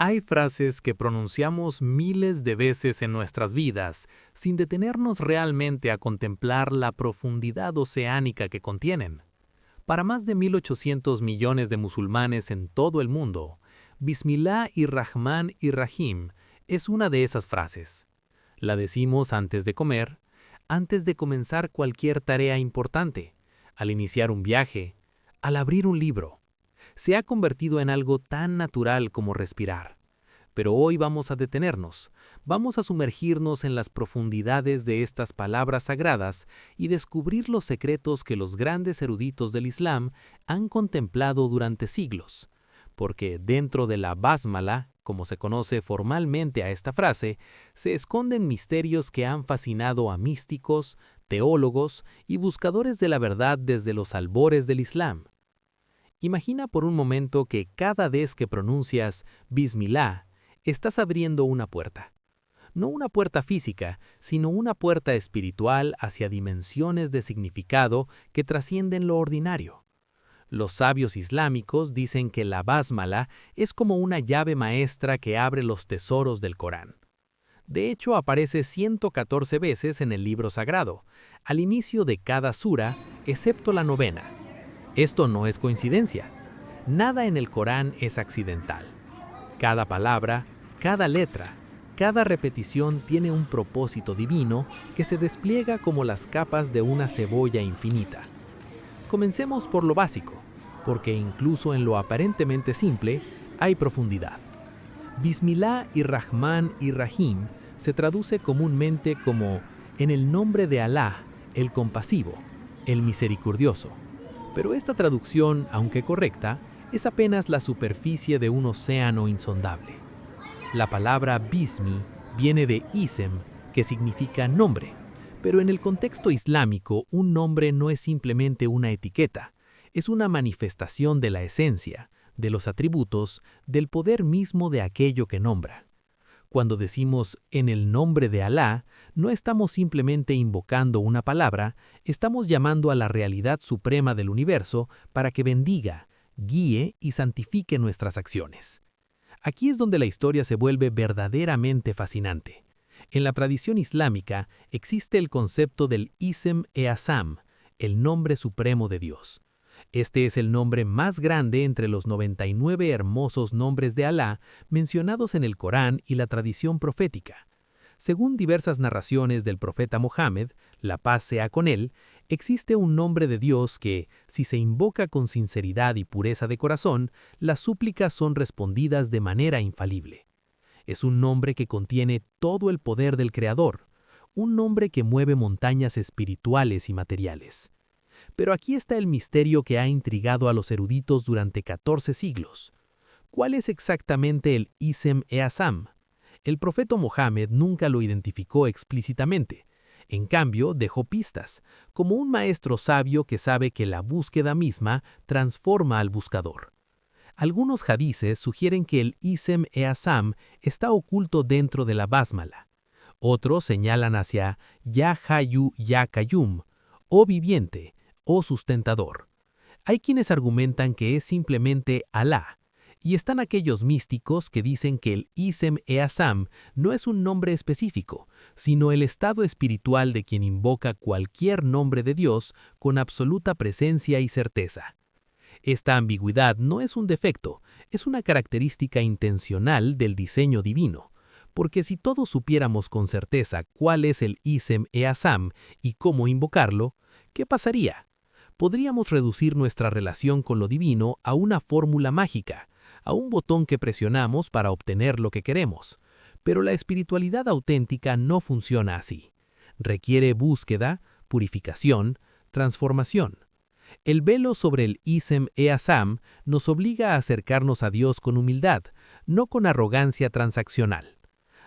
Hay frases que pronunciamos miles de veces en nuestras vidas sin detenernos realmente a contemplar la profundidad oceánica que contienen. Para más de 1.800 millones de musulmanes en todo el mundo, Bismillah y Rahman y Rahim es una de esas frases. La decimos antes de comer, antes de comenzar cualquier tarea importante, al iniciar un viaje, al abrir un libro. Se ha convertido en algo tan natural como respirar. Pero hoy vamos a detenernos, vamos a sumergirnos en las profundidades de estas palabras sagradas y descubrir los secretos que los grandes eruditos del Islam han contemplado durante siglos. Porque dentro de la Basmala, como se conoce formalmente a esta frase, se esconden misterios que han fascinado a místicos, teólogos y buscadores de la verdad desde los albores del Islam. Imagina por un momento que cada vez que pronuncias Bismillah, estás abriendo una puerta. No una puerta física, sino una puerta espiritual hacia dimensiones de significado que trascienden lo ordinario. Los sabios islámicos dicen que la Basmala es como una llave maestra que abre los tesoros del Corán. De hecho, aparece 114 veces en el libro sagrado, al inicio de cada sura, excepto la novena. Esto no es coincidencia. Nada en el Corán es accidental. Cada palabra, cada letra, cada repetición tiene un propósito divino que se despliega como las capas de una cebolla infinita. Comencemos por lo básico, porque incluso en lo aparentemente simple hay profundidad. Bismillah y Rahman y Rahim se traduce comúnmente como en el nombre de Alá, el compasivo, el misericordioso. Pero esta traducción, aunque correcta, es apenas la superficie de un océano insondable. La palabra Bismi viene de Ism, que significa nombre, pero en el contexto islámico un nombre no es simplemente una etiqueta, es una manifestación de la esencia, de los atributos, del poder mismo de aquello que nombra. Cuando decimos en el nombre de Alá, no estamos simplemente invocando una palabra, estamos llamando a la realidad suprema del universo para que bendiga, guíe y santifique nuestras acciones. Aquí es donde la historia se vuelve verdaderamente fascinante. En la tradición islámica existe el concepto del Ism e Azam, el nombre supremo de Dios. Este es el nombre más grande entre los 99 hermosos nombres de Alá mencionados en el Corán y la tradición profética. Según diversas narraciones del profeta Mohammed, la paz sea con él, existe un nombre de Dios que, si se invoca con sinceridad y pureza de corazón, las súplicas son respondidas de manera infalible. Es un nombre que contiene todo el poder del Creador, un nombre que mueve montañas espirituales y materiales. Pero aquí está el misterio que ha intrigado a los eruditos durante 14 siglos. ¿Cuál es exactamente el Ism e Azam? El profeta Mohammed nunca lo identificó explícitamente. En cambio, dejó pistas, como un maestro sabio que sabe que la búsqueda misma transforma al buscador. Algunos hadices sugieren que el Ism e Azam está oculto dentro de la Basmala. Otros señalan hacia Ya Hayyu Ya Qayyum, o viviente, o sustentador. Hay quienes argumentan que es simplemente Alá, y están aquellos místicos que dicen que el Ism e Azam no es un nombre específico, sino el estado espiritual de quien invoca cualquier nombre de Dios con absoluta presencia y certeza. Esta ambigüedad no es un defecto, es una característica intencional del diseño divino, porque si todos supiéramos con certeza cuál es el Ism e Azam y cómo invocarlo, ¿qué pasaría? Podríamos reducir nuestra relación con lo divino a una fórmula mágica, a un botón que presionamos para obtener lo que queremos. Pero la espiritualidad auténtica no funciona así. Requiere búsqueda, purificación, transformación. El velo sobre el Ism e Azam nos obliga a acercarnos a Dios con humildad, no con arrogancia transaccional.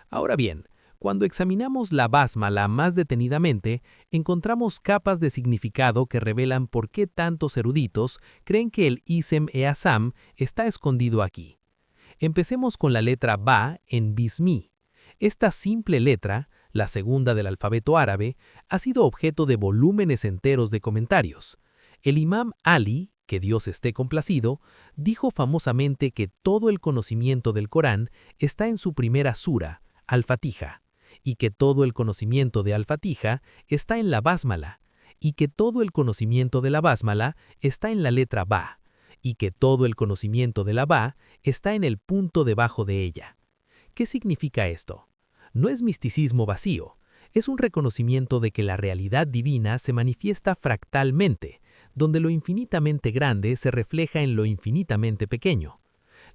Ahora bien, cuando examinamos la Basmala más detenidamente, encontramos capas de significado que revelan por qué tantos eruditos creen que el Ism e Azam está escondido aquí. Empecemos con la letra Ba en Bismi. Esta simple letra, la segunda del alfabeto árabe, ha sido objeto de volúmenes enteros de comentarios. El imam Ali, que Dios esté complacido, dijo famosamente que todo el conocimiento del Corán está en su primera sura, Al-Fatiha, y que todo el conocimiento de Al-Fatiha está en la básmala, y que todo el conocimiento de la básmala está en la letra Ba, y que todo el conocimiento de la Ba está en el punto debajo de ella. ¿Qué significa esto? No es misticismo vacío, es un reconocimiento de que la realidad divina se manifiesta fractalmente, donde lo infinitamente grande se refleja en lo infinitamente pequeño.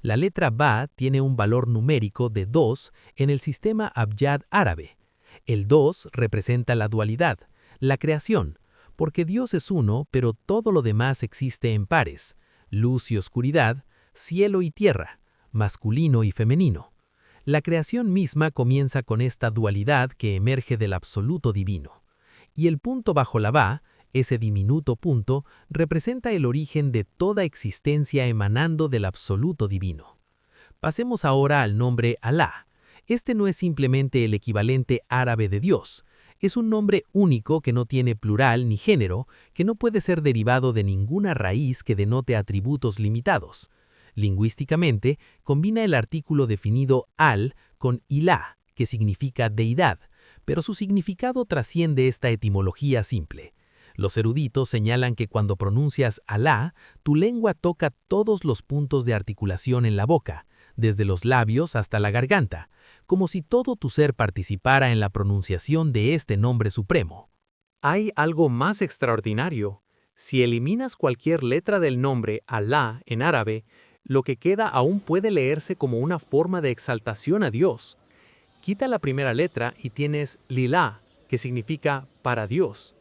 La letra Ba tiene un valor numérico de 2 en el sistema Abyad árabe. El 2 representa la dualidad, la creación, porque Dios es uno, pero todo lo demás existe en pares, luz y oscuridad, cielo y tierra, masculino y femenino. La creación misma comienza con esta dualidad que emerge del absoluto divino. Y el punto bajo la Ba, ese diminuto punto, representa el origen de toda existencia emanando del absoluto divino. Pasemos ahora al nombre Alá. Este no es simplemente el equivalente árabe de Dios. Es un nombre único que no tiene plural ni género, que no puede ser derivado de ninguna raíz que denote atributos limitados. Lingüísticamente, combina el artículo definido al con ilá, que significa deidad, pero su significado trasciende esta etimología simple. Los eruditos señalan que cuando pronuncias Alá, tu lengua toca todos los puntos de articulación en la boca, desde los labios hasta la garganta, como si todo tu ser participara en la pronunciación de este nombre supremo. Hay algo más extraordinario. Si eliminas cualquier letra del nombre Alá en árabe, lo que queda aún puede leerse como una forma de exaltación a Dios. Quita la primera letra y tienes Lilá, que significa para Dios.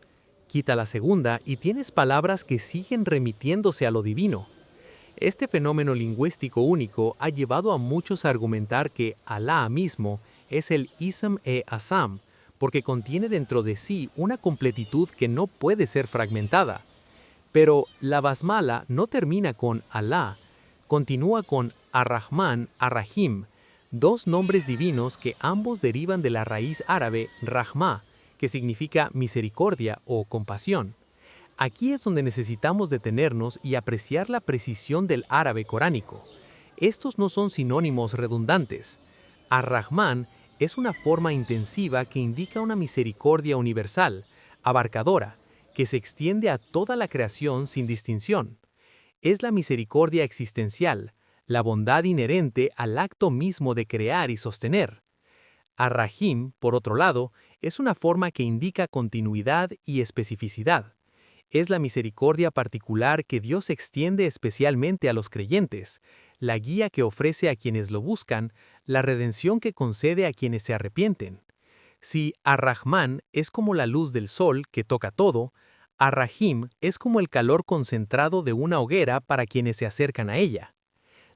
Quita la segunda y tienes palabras que siguen remitiéndose a lo divino. Este fenómeno lingüístico único ha llevado a muchos a argumentar que Alá mismo es el Ism-e-Azam, porque contiene dentro de sí una completitud que no puede ser fragmentada. Pero la basmala no termina con Alá, continúa con Ar-Rahman, Ar-Rahim, dos nombres divinos que ambos derivan de la raíz árabe Rahma, que significa misericordia o compasión. Aquí es donde necesitamos detenernos y apreciar la precisión del árabe coránico. Estos no son sinónimos redundantes. Ar-Rahman es una forma intensiva que indica una misericordia universal, abarcadora, que se extiende a toda la creación sin distinción. Es la misericordia existencial, la bondad inherente al acto mismo de crear y sostener. Ar-Rahim, por otro lado, es una forma que indica continuidad y especificidad. Es la misericordia particular que Dios extiende especialmente a los creyentes, la guía que ofrece a quienes lo buscan, la redención que concede a quienes se arrepienten. Si Ar-Rahman es como la luz del sol que toca todo, Ar-Rahim es como el calor concentrado de una hoguera para quienes se acercan a ella.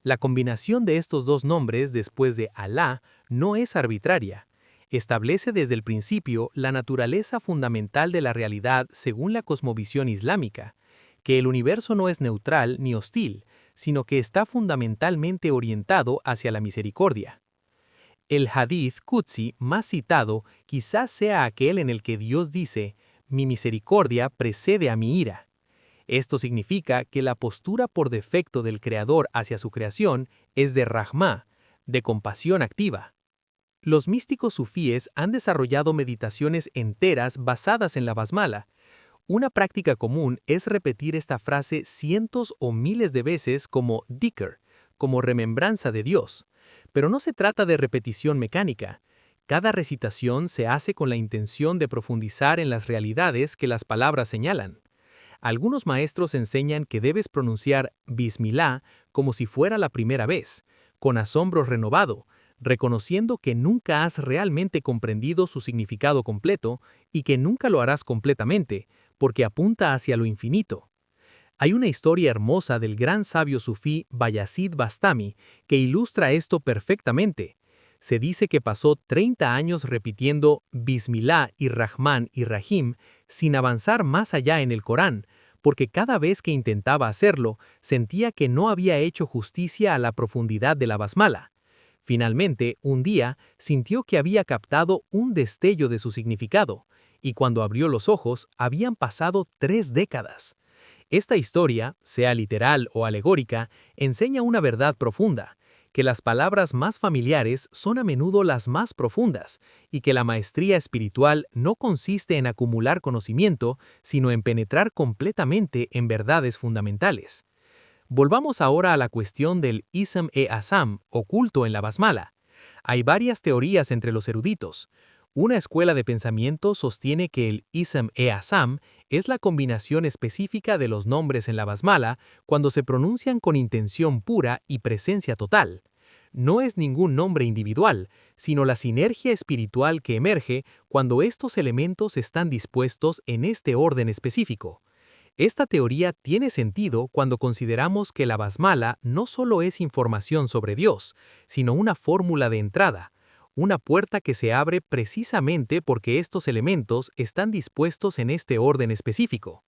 La combinación de estos dos nombres después de Alá no es arbitraria. Establece desde el principio la naturaleza fundamental de la realidad según la cosmovisión islámica, que el universo no es neutral ni hostil, sino que está fundamentalmente orientado hacia la misericordia. El hadith Qudsi más citado quizás sea aquel en el que Dios dice: «Mi misericordia precede a mi ira». Esto significa que la postura por defecto del Creador hacia su creación es de rahma, de compasión activa. Los místicos sufíes han desarrollado meditaciones enteras basadas en la basmala. Una práctica común es repetir esta frase cientos o miles de veces como dhikr, como remembranza de Dios. Pero no se trata de repetición mecánica. Cada recitación se hace con la intención de profundizar en las realidades que las palabras señalan. Algunos maestros enseñan que debes pronunciar Bismillah como si fuera la primera vez, con asombro renovado, reconociendo que nunca has realmente comprendido su significado completo y que nunca lo harás completamente, porque apunta hacia lo infinito. Hay una historia hermosa del gran sabio sufí Bayazid Bastami que ilustra esto perfectamente. Se dice que pasó 30 años repitiendo Bismillah y Rahman y Rahim sin avanzar más allá en el Corán, porque cada vez que intentaba hacerlo, sentía que no había hecho justicia a la profundidad de la basmala. Finalmente, un día, sintió que había captado un destello de su significado, y cuando abrió los ojos, habían pasado 3 décadas. Esta historia, sea literal o alegórica, enseña una verdad profunda, que las palabras más familiares son a menudo las más profundas, y que la maestría espiritual no consiste en acumular conocimiento, sino en penetrar completamente en verdades fundamentales. Volvamos ahora a la cuestión del Ism-e-Azam, oculto en la basmala. Hay varias teorías entre los eruditos. Una escuela de pensamiento sostiene que el Ism-e-Azam es la combinación específica de los nombres en la basmala cuando se pronuncian con intención pura y presencia total. No es ningún nombre individual, sino la sinergia espiritual que emerge cuando estos elementos están dispuestos en este orden específico. Esta teoría tiene sentido cuando consideramos que la basmala no solo es información sobre Dios, sino una fórmula de entrada, una puerta que se abre precisamente porque estos elementos están dispuestos en este orden específico.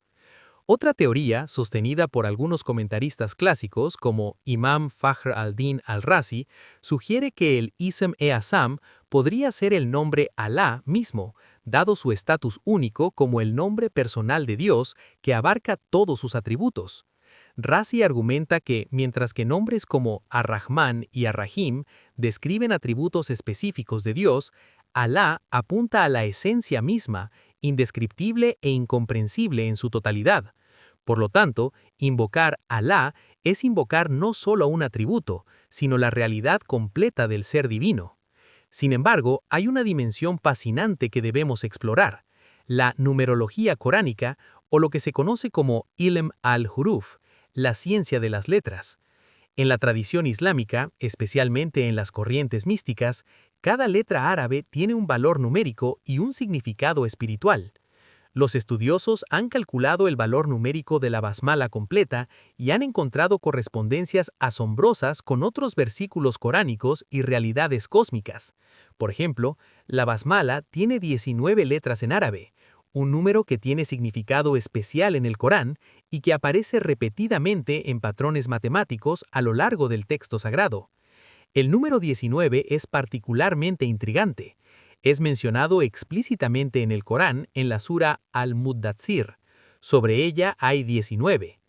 Otra teoría, sostenida por algunos comentaristas clásicos como Imam Fakhr al-Din al-Razi, sugiere que el Ism-e-Azam podría ser el nombre Alá mismo, dado su estatus único como el nombre personal de Dios que abarca todos sus atributos. Razi argumenta que, mientras que nombres como Ar-Rahman y Ar-Rahim describen atributos específicos de Dios, Alá apunta a la esencia misma, indescriptible e incomprensible en su totalidad. Por lo tanto, invocar Alá es invocar no solo un atributo, sino la realidad completa del ser divino. Sin embargo, hay una dimensión fascinante que debemos explorar: la numerología coránica, o lo que se conoce como Ilm al-Huruf, la ciencia de las letras. En la tradición islámica, especialmente en las corrientes místicas, cada letra árabe tiene un valor numérico y un significado espiritual. Los estudiosos han calculado el valor numérico de la basmala completa y han encontrado correspondencias asombrosas con otros versículos coránicos y realidades cósmicas. Por ejemplo, la basmala tiene 19 letras en árabe, un número que tiene significado especial en el Corán y que aparece repetidamente en patrones matemáticos a lo largo del texto sagrado. El número 19 es particularmente intrigante. Es mencionado explícitamente en el Corán en la sura Al-Muddathir. Sobre ella hay 19.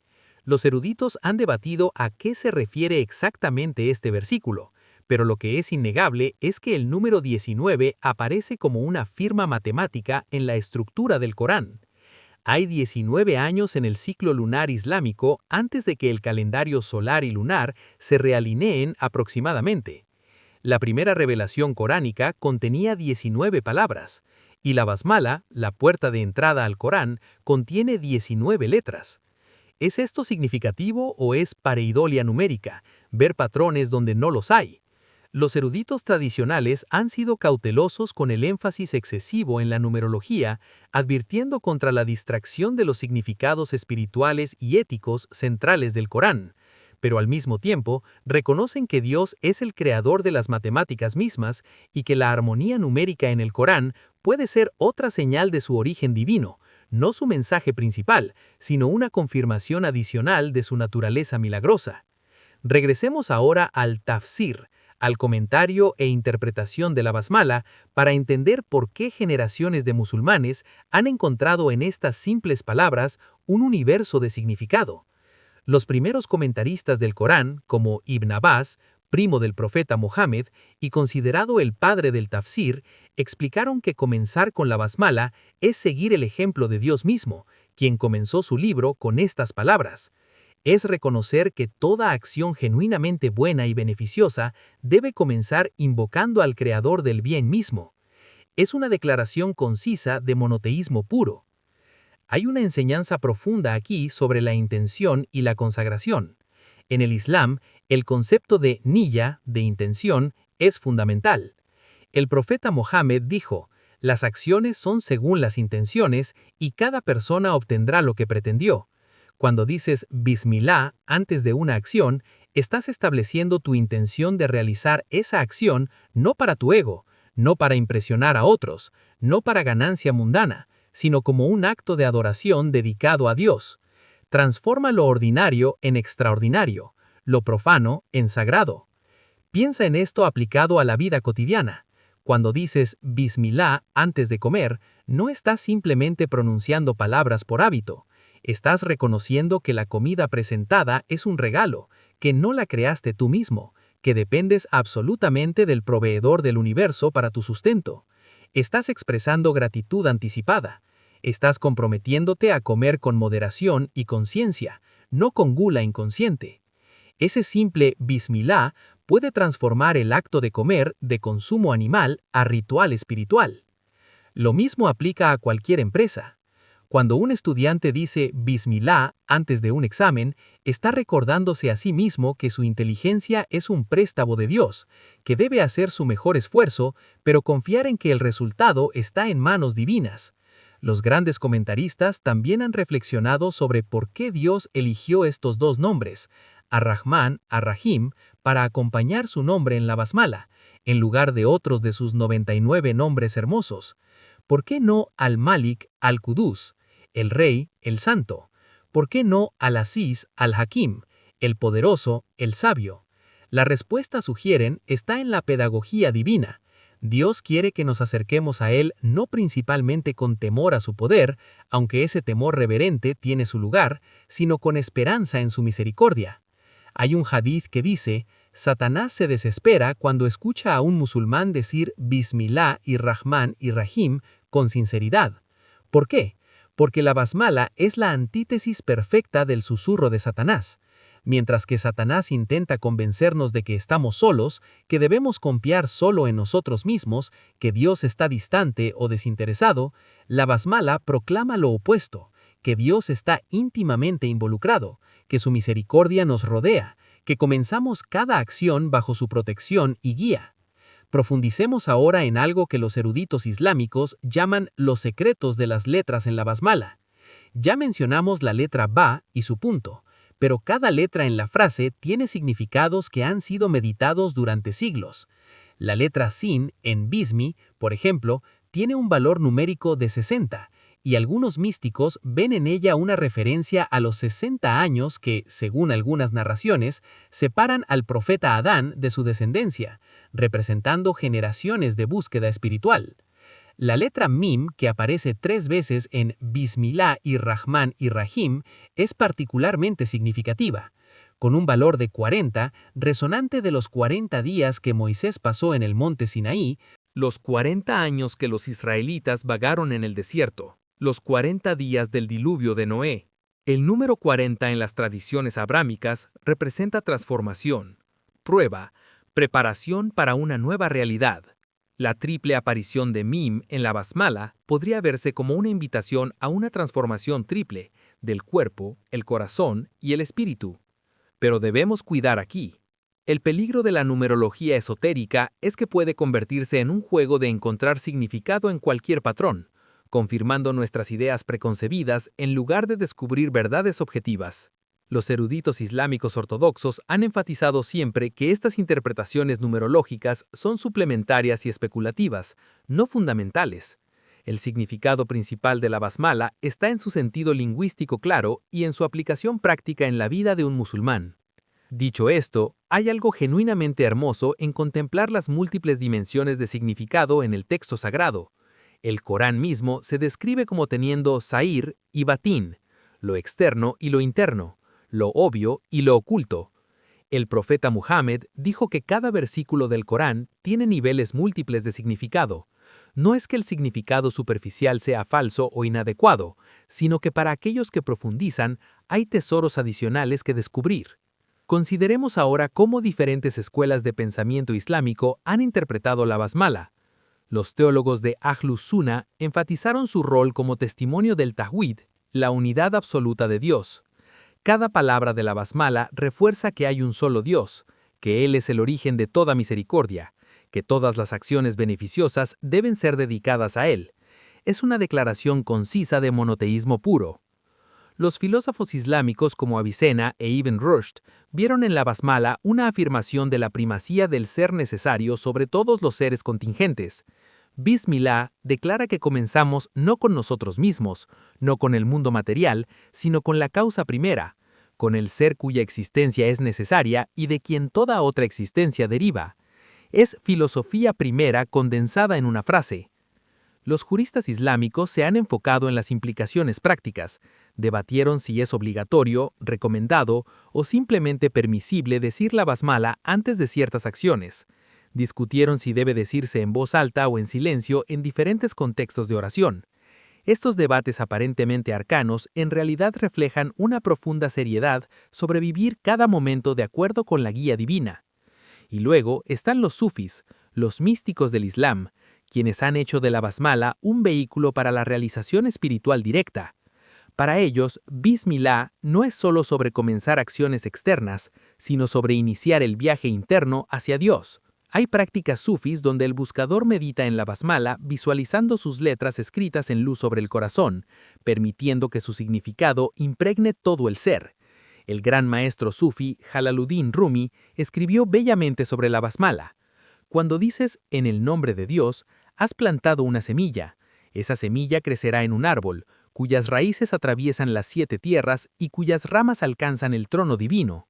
Los eruditos han debatido a qué se refiere exactamente este versículo, pero lo que es innegable es que el número 19 aparece como una firma matemática en la estructura del Corán. Hay 19 años en el ciclo lunar islámico antes de que el calendario solar y lunar se realineen aproximadamente. La primera revelación coránica contenía 19 palabras, y la basmala, la puerta de entrada al Corán, contiene 19 letras. ¿Es esto significativo o es pareidolia numérica, ver patrones donde no los hay? Los eruditos tradicionales han sido cautelosos con el énfasis excesivo en la numerología, advirtiendo contra la distracción de los significados espirituales y éticos centrales del Corán, pero al mismo tiempo reconocen que Dios es el creador de las matemáticas mismas y que la armonía numérica en el Corán puede ser otra señal de su origen divino, no su mensaje principal, sino una confirmación adicional de su naturaleza milagrosa. Regresemos ahora al tafsir, al comentario e interpretación de la basmala, para entender por qué generaciones de musulmanes han encontrado en estas simples palabras un universo de significado. Los primeros comentaristas del Corán, como Ibn Abbas, primo del profeta Mohammed y considerado el padre del tafsir, explicaron que comenzar con la basmala es seguir el ejemplo de Dios mismo, quien comenzó su libro con estas palabras. Es reconocer que toda acción genuinamente buena y beneficiosa debe comenzar invocando al Creador del bien mismo. Es una declaración concisa de monoteísmo puro. Hay una enseñanza profunda aquí sobre la intención y la consagración. En el Islam, el concepto de niyya, de intención, es fundamental. El profeta Mohammed dijo: las acciones son según las intenciones y cada persona obtendrá lo que pretendió. Cuando dices Bismillah antes de una acción, estás estableciendo tu intención de realizar esa acción no para tu ego, no para impresionar a otros, no para ganancia mundana, sino como un acto de adoración dedicado a Dios. Transforma lo ordinario en extraordinario, lo profano en sagrado. Piensa en esto aplicado a la vida cotidiana. Cuando dices Bismillah antes de comer, no estás simplemente pronunciando palabras por hábito. Estás reconociendo que la comida presentada es un regalo, que no la creaste tú mismo, que dependes absolutamente del proveedor del universo para tu sustento. Estás expresando gratitud anticipada. Estás comprometiéndote a comer con moderación y conciencia, no con gula inconsciente. Ese simple bismillah puede transformar el acto de comer de consumo animal a ritual espiritual. Lo mismo aplica a cualquier empresa. Cuando un estudiante dice bismillah antes de un examen, está recordándose a sí mismo que su inteligencia es un préstamo de Dios, que debe hacer su mejor esfuerzo, pero confiar en que el resultado está en manos divinas. Los grandes comentaristas también han reflexionado sobre por qué Dios eligió estos dos nombres, Ar-Rahman, Ar-Rahim, para acompañar su nombre en la basmala, en lugar de otros de sus 99 nombres hermosos. ¿Por qué no Al-Malik, Al-Qudus, el Rey, el Santo? ¿Por qué no Al-Aziz, Al-Hakim, el Poderoso, el Sabio? La respuesta, sugieren, está en la pedagogía divina. Dios quiere que nos acerquemos a Él no principalmente con temor a su poder, aunque ese temor reverente tiene su lugar, sino con esperanza en su misericordia. Hay un hadith que dice: Satanás se desespera cuando escucha a un musulmán decir Bismillah y Rahman y Rahim con sinceridad. ¿Por qué? Porque la basmala es la antítesis perfecta del susurro de Satanás. Mientras que Satanás intenta convencernos de que estamos solos, que debemos confiar solo en nosotros mismos, que Dios está distante o desinteresado, la basmala proclama lo opuesto, que Dios está íntimamente involucrado, que su misericordia nos rodea, que comenzamos cada acción bajo su protección y guía. Profundicemos ahora en algo que los eruditos islámicos llaman los secretos de las letras en la basmala. Ya mencionamos la letra ba y su punto, pero cada letra en la frase tiene significados que han sido meditados durante siglos. La letra sin en Bismi, por ejemplo, tiene un valor numérico de 60, y algunos místicos ven en ella una referencia a los 60 años que, según algunas narraciones, separan al profeta Adán de su descendencia, representando generaciones de búsqueda espiritual. La letra Mim, que aparece 3 veces en Bismillah y Rahman y Rahim, es particularmente significativa, con un valor de 40, resonante de los 40 días que Moisés pasó en el monte Sinaí, Los 40 años que los israelitas vagaron en el desierto, los 40 días del diluvio de Noé. El número 40 en las tradiciones abrámicas representa transformación, prueba, preparación para una nueva realidad. La triple aparición de Mim en la basmala podría verse como una invitación a una transformación triple del cuerpo, el corazón y el espíritu. Pero debemos cuidar aquí. El peligro de la numerología esotérica es que puede convertirse en un juego de encontrar significado en cualquier patrón, confirmando nuestras ideas preconcebidas en lugar de descubrir verdades objetivas. Los eruditos islámicos ortodoxos han enfatizado siempre que estas interpretaciones numerológicas son suplementarias y especulativas, no fundamentales. El significado principal de la basmala está en su sentido lingüístico claro y en su aplicación práctica en la vida de un musulmán. Dicho esto, hay algo genuinamente hermoso en contemplar las múltiples dimensiones de significado en el texto sagrado. El Corán mismo se describe como teniendo Zahir y Batín, lo externo y lo interno, lo obvio y lo oculto. El profeta Muhammad dijo que cada versículo del Corán tiene niveles múltiples de significado. No es que el significado superficial sea falso o inadecuado, sino que para aquellos que profundizan hay tesoros adicionales que descubrir. Consideremos ahora cómo diferentes escuelas de pensamiento islámico han interpretado la basmala. Los teólogos de Ahlus Sunnah enfatizaron su rol como testimonio del Tawhid, la unidad absoluta de Dios. Cada palabra de la basmala refuerza que hay un solo Dios, que Él es el origen de toda misericordia, que todas las acciones beneficiosas deben ser dedicadas a Él. Es una declaración concisa de monoteísmo puro. Los filósofos islámicos como Avicena e Ibn Rushd vieron en la basmala una afirmación de la primacía del ser necesario sobre todos los seres contingentes. Bismillah declara que comenzamos no con nosotros mismos, no con el mundo material, sino con la causa primera, con el ser cuya existencia es necesaria y de quien toda otra existencia deriva. Es filosofía primera condensada en una frase. Los juristas islámicos se han enfocado en las implicaciones prácticas, debatieron si es obligatorio, recomendado o simplemente permisible decir la basmala antes de ciertas acciones. Discutieron si debe decirse en voz alta o en silencio en diferentes contextos de oración. Estos debates aparentemente arcanos en realidad reflejan una profunda seriedad sobre vivir cada momento de acuerdo con la guía divina. Y luego están los sufis, los místicos del Islam, quienes han hecho de la basmala un vehículo para la realización espiritual directa. Para ellos, Bismillah no es solo sobre comenzar acciones externas, sino sobre iniciar el viaje interno hacia Dios. Hay prácticas sufis donde el buscador medita en la basmala visualizando sus letras escritas en luz sobre el corazón, permitiendo que su significado impregne todo el ser. El gran maestro sufi Jalaluddin Rumi escribió bellamente sobre la basmala. Cuando dices en el nombre de Dios, has plantado una semilla. Esa semilla crecerá en un árbol, cuyas raíces atraviesan las 7 tierras y cuyas ramas alcanzan el trono divino.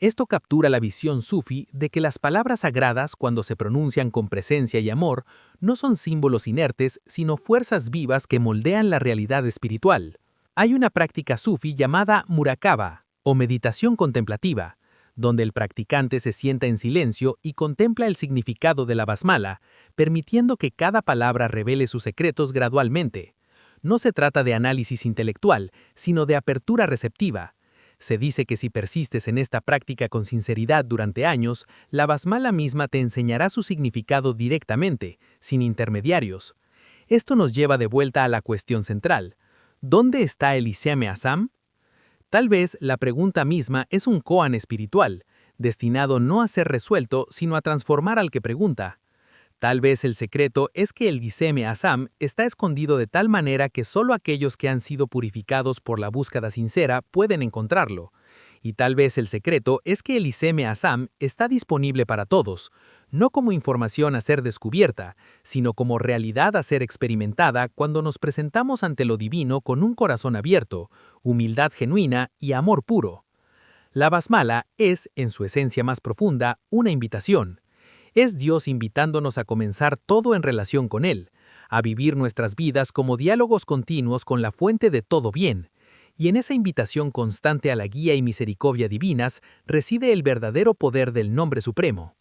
Esto captura la visión sufi de que las palabras sagradas, cuando se pronuncian con presencia y amor, no son símbolos inertes, sino fuerzas vivas que moldean la realidad espiritual. Hay una práctica sufi llamada murakaba, o meditación contemplativa, donde el practicante se sienta en silencio y contempla el significado de la basmala, permitiendo que cada palabra revele sus secretos gradualmente. No se trata de análisis intelectual, sino de apertura receptiva. Se dice que si persistes en esta práctica con sinceridad durante años, la basmala misma te enseñará su significado directamente, sin intermediarios. Esto nos lleva de vuelta a la cuestión central. ¿Dónde está el Iseme Azam? Tal vez la pregunta misma es un koan espiritual, destinado no a ser resuelto, sino a transformar al que pregunta. Tal vez el secreto es que el Iseme Azam está escondido de tal manera que solo aquellos que han sido purificados por la búsqueda sincera pueden encontrarlo. Y tal vez el secreto es que el Iseme Azam está disponible para todos, no como información a ser descubierta, sino como realidad a ser experimentada cuando nos presentamos ante lo divino con un corazón abierto, humildad genuina y amor puro. La basmala es, en su esencia más profunda, una invitación. Es Dios invitándonos a comenzar todo en relación con Él, a vivir nuestras vidas como diálogos continuos con la fuente de todo bien. Y en esa invitación constante a la guía y misericordia divinas reside el verdadero poder del nombre supremo.